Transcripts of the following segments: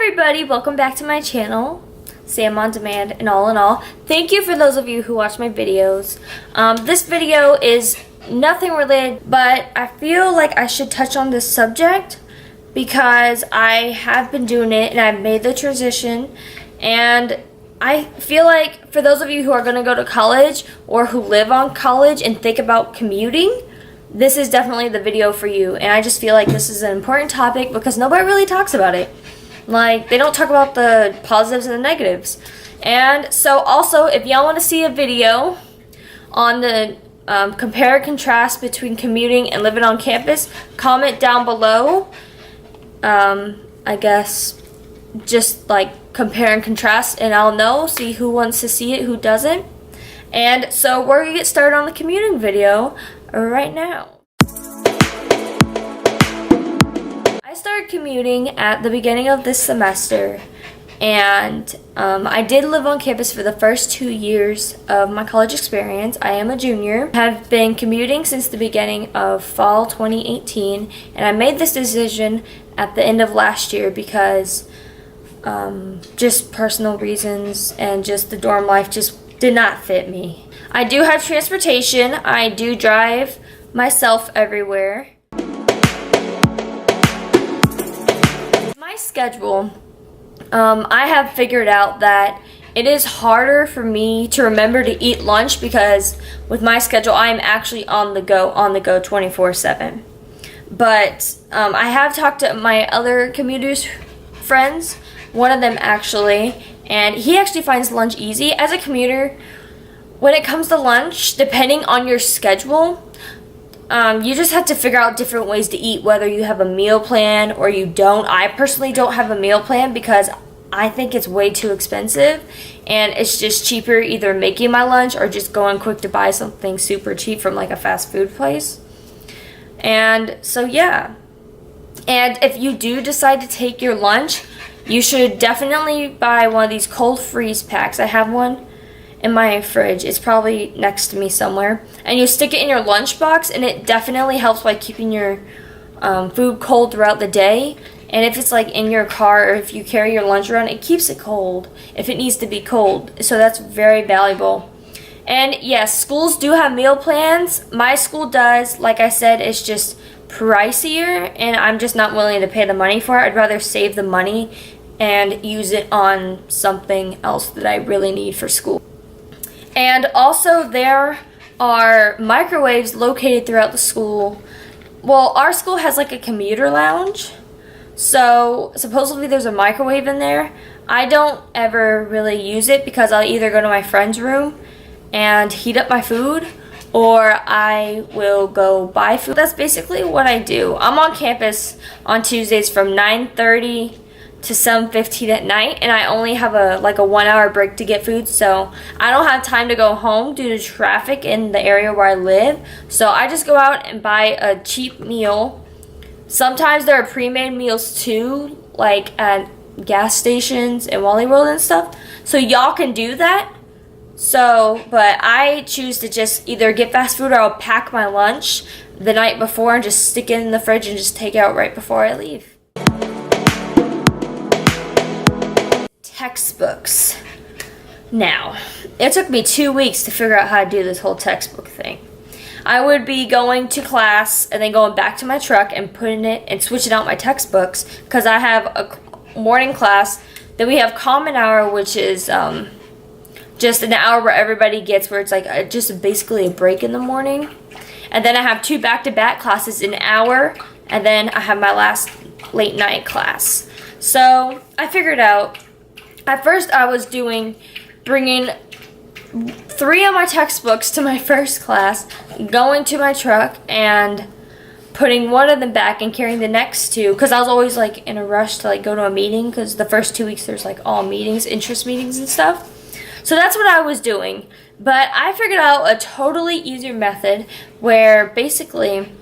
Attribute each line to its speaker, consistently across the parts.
Speaker 1: everybody, welcome back to my channel, Sam on Demand and all in all. Thank you for those of you who watch my videos. This video is nothing related, but I feel like I should touch on this subject because I have been doing it and I've made the transition, and I feel like for those of you who are going to go to college or who live on college and think about commuting, this is definitely the video for you. And I just feel like this is an important topic because nobody really talks about it. Like, they don't talk about the positives and the negatives. And so also, if y'all want to see a video on the compare and contrast between commuting and living on campus, comment down below. I guess just like compare and contrast, and I'll know, see who wants to see it, who doesn't. And so we're going to get started on the commuting video right now. I started commuting at the beginning of this semester, and I did live on campus for the first 2 years of my college experience. I am a junior. I have been commuting since the beginning of fall 2018, and I made this decision at the end of last year because just personal reasons and just the dorm life just did not fit me. I do have transportation. I do drive myself everywhere. My schedule, I have figured out that it is harder for me to remember to eat lunch because with my schedule I am actually on the go 24/7. But I have talked to my other commuters friends, one of them actually, and he actually finds lunch easy. As a commuter, when it comes to lunch, depending on your schedule, you just have to figure out different ways to eat, whether you have a meal plan or you don't. I personally don't have a meal plan because I think it's way too expensive, and it's just cheaper either making my lunch or just going quick to buy something super cheap from like a fast food place. And so yeah, and if you do decide to take your lunch, you should definitely buy one of these cold freeze packs. I have one in my fridge. It's probably next to me somewhere. And you stick it in your lunchbox, and it definitely helps by keeping your food cold throughout the day. And if it's like in your car or if you carry your lunch around, it keeps it cold if it needs to be cold. So that's very valuable. And yes, schools do have meal plans. My school does. Like I said, it's just pricier, and I'm just not willing to pay the money for it. I'd rather save the money and use it on something else that I really need for school. And also there are microwaves located throughout the school. Well, our school has like a commuter lounge, so supposedly there's a microwave in there. I don't ever really use it because I'll either go to my friend's room and heat up my food, or I will go buy food. That's basically what I do. I'm on campus on Tuesdays from 9:30 to 7:15 at night, and I only have a 1 hour break to get food, so I don't have time to go home due to traffic in the area where I live. So I just go out and buy a cheap meal. Sometimes there are pre-made meals too, like at gas stations and Wally World and stuff, so y'all can do that. So, but I choose to just either get fast food or I'll pack my lunch the night before and just stick it in the fridge and just take it out right before I leave. Textbooks. Now, it took me 2 weeks to figure out how to do this whole textbook thing. I would be going to class and then going back to my truck and putting it and switching out my textbooks because I have a morning class. Then we have common hour, which is just an hour where everybody gets, where it's like just basically a break in the morning. And then I have 2 back-to-back classes in an hour, and then I have my last late night class. So I figured out, at first I was bringing 3 of my textbooks to my first class, going to my truck and putting one of them back and carrying the next 2, because I was always like in a rush to like go to a meeting, because the first 2 weeks there's like all meetings, interest meetings and stuff. So that's what I was doing. But I figured out a totally easier method where basically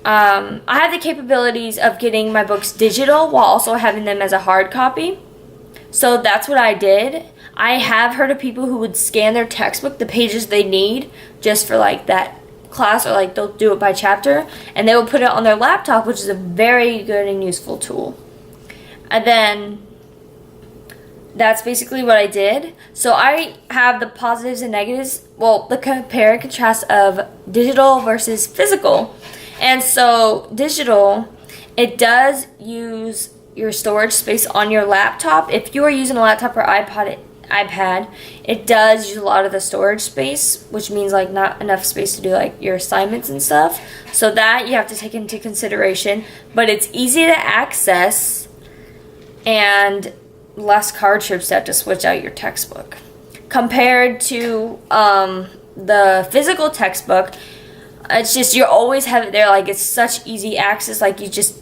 Speaker 1: I have the capabilities of getting my books digital while also having them as a hard copy. So that's what I did. I have heard of people who would scan their textbook, the pages they need, just for like that class, or like they'll do it by chapter, and they will put it on their laptop, which is a very good and useful tool. And then that's basically what I did. So I have the positives and negatives, well, the compare and contrast of digital versus physical. And so digital, it does use your storage space on your laptop. If you are using a laptop or iPad, it does use a lot of the storage space, which means like not enough space to do like your assignments and stuff. So that you have to take into consideration. But it's easy to access and less card trips to have to switch out your textbook. Compared to the physical textbook, it's just you always have it there. Like it's such easy access. Like you just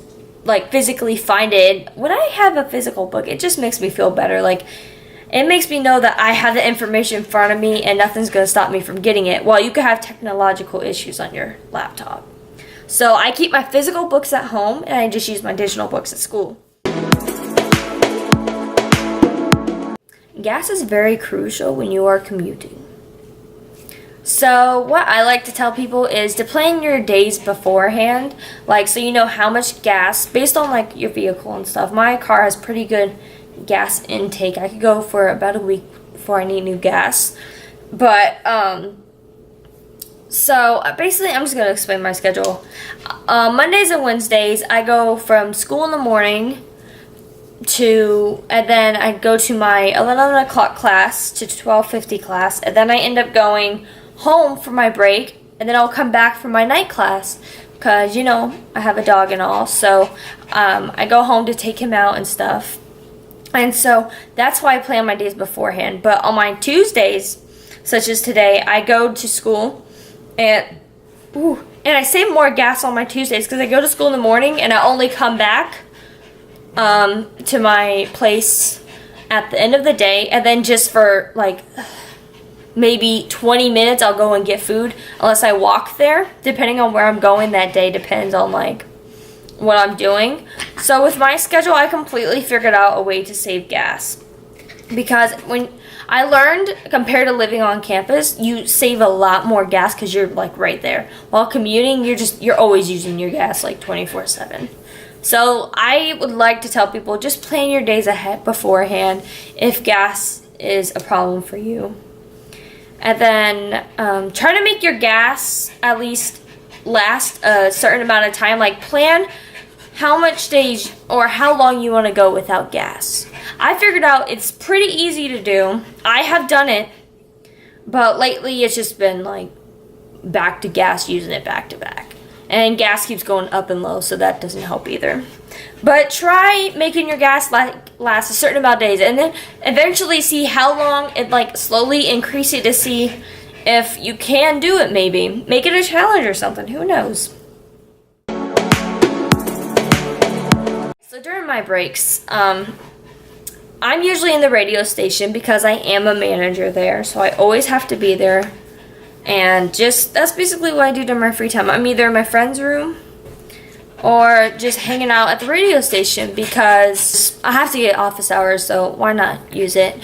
Speaker 1: like physically find it. When I have a physical book, it just makes me feel better. Like it makes me know that I have the information in front of me and nothing's going to stop me from getting it. Well, you could have technological issues on your laptop. So I keep my physical books at home and I just use my digital books at school. Gas is very crucial when you are commuting. So what I like to tell people is to plan your days beforehand, like so you know how much gas, based on like your vehicle and stuff. My car has pretty good gas intake. I could go for about a week before I need new gas. But so basically I'm just going to explain my schedule. Mondays and Wednesdays I go from school in the morning and then I go to my 11 o'clock class to 12:50 class, and then I end up going home for my break, and then I'll come back for my night class because you know I have a dog and all, so I go home to take him out and stuff. And so that's why I plan my days beforehand. But on my Tuesdays, such as today, I go to school and I save more gas on my Tuesdays because I go to school in the morning and I only come back to my place at the end of the day, and then just for like maybe 20 minutes I'll go and get food unless I walk there, depending on where I'm going that day. Depends on like what I'm doing. So with my schedule, I completely figured out a way to save gas, because when I learned, compared to living on campus, you save a lot more gas because you're like right there. While commuting, you're always using your gas like 24/7. So I would like to tell people, just plan your days ahead beforehand if gas is a problem for you. And then try to make your gas at least last a certain amount of time. Like plan how much days or how long you want to go without gas. I figured out it's pretty easy to do. I have done it, but lately it's just been like back to gas, using it back to back. And gas keeps going up and low, so that doesn't help either. But try making your gas last a certain amount of days, and then eventually see how long it, like slowly increase it to see if you can do it. Maybe make it a challenge or something, who knows. So during my breaks, I'm usually in the radio station because I am a manager there, so I always have to be there. And that's basically what I do during my free time. I'm either in my friend's room or just hanging out at the radio station because I have to get office hours, so why not use it?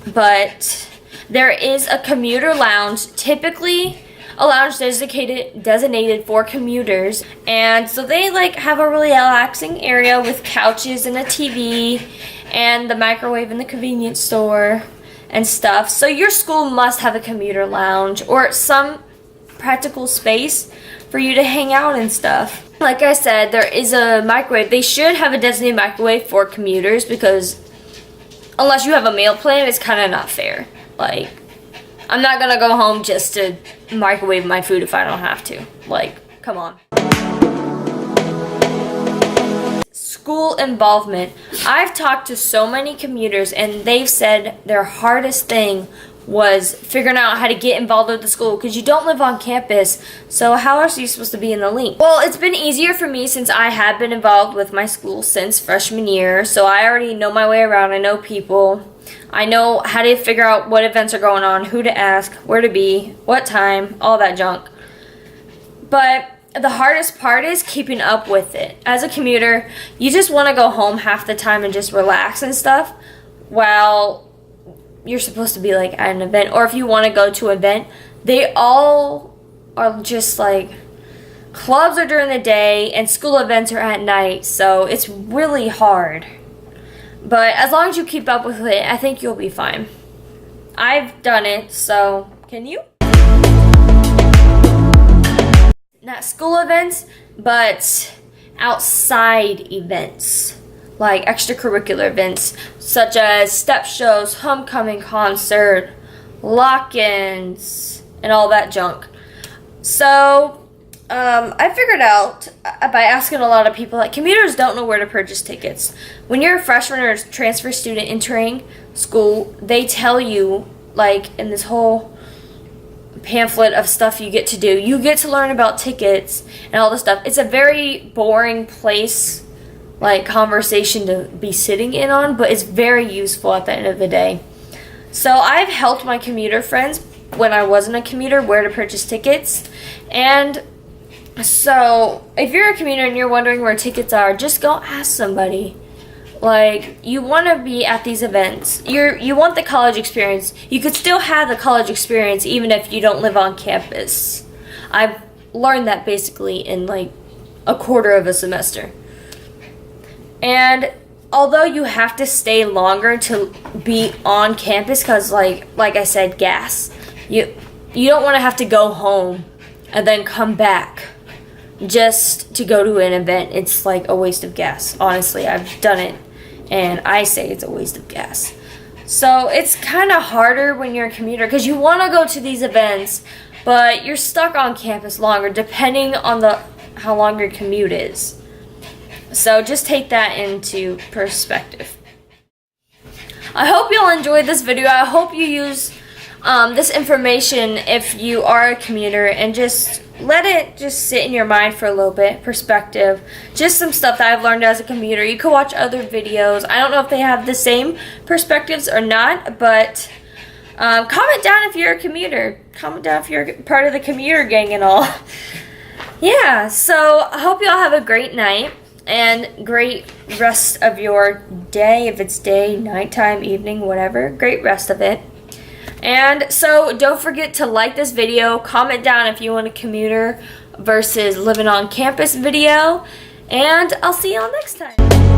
Speaker 1: But there is a commuter lounge, typically a lounge designated for commuters. And so they like have a really relaxing area with couches and a TV and the microwave in the convenience store and stuff. So your school must have a commuter lounge or some practical space for you to hang out and stuff. Like I said, there is a microwave. They should have a designated microwave for commuters because unless you have a meal plan, it's kind of not fair. Like, I'm not gonna go home just to microwave my food if I don't have to. Like, come on. School involvement. I've talked to so many commuters and they've said their hardest thing was figuring out how to get involved with the school because you don't live on campus, so how are you supposed to be in the link? Well, it's been easier for me since I have been involved with my school since freshman year, so I already know my way around. I know people. I know how to figure out what events are going on, who to ask, where to be, what time, all that junk. But the hardest part is keeping up with it. As a commuter, you just want to go home half the time and just relax and stuff while you're supposed to be like at an event. Or if you want to go to an event, they all are just like clubs are during the day and school events are at night, so it's really hard. But as long as you keep up with it, I think you'll be fine. I've done it, so can you? Not school events, but outside events, like extracurricular events, such as step shows, homecoming concert, lock-ins, and all that junk. So, I figured out by asking a lot of people that commuters don't know where to purchase tickets. When you're a freshman or a transfer student entering school, they tell you, like, in this whole pamphlet of stuff you get to do, you get to learn about tickets and all this stuff. It's a very boring place, like, conversation to be sitting in on, but it's very useful at the end of the day. So I've helped my commuter friends when I wasn't a commuter where to purchase tickets. And so if you're a commuter and you're wondering where tickets are, just go ask somebody. Like, you want to be at these events. You want the college experience. You could still have the college experience even if you don't live on campus. I've learned that basically in like a quarter of a semester. And although you have to stay longer to be on campus because like I said, gas. You don't want to have to go home and then come back just to go to an event. It's like a waste of gas. Honestly, I've done it. And I say it's a waste of gas. So it's kind of harder when you're a commuter because you want to go to these events, but you're stuck on campus longer depending on how long your commute is. So just take that into perspective. I hope you'll enjoy this video. I hope you use this information if you are a commuter, and just let it just sit in your mind for a little bit. Perspective. Just some stuff that I've learned as a commuter. You could watch other videos. I don't know if they have the same perspectives or not, but comment down if you're a commuter. Comment down if you're part of the commuter gang and all. Yeah, so I hope you all have a great night and great rest of your day. If it's day, nighttime, evening, whatever. Great rest of it. And so don't forget to like this video, comment down if you want a commuter versus living on campus video, and I'll see y'all next time.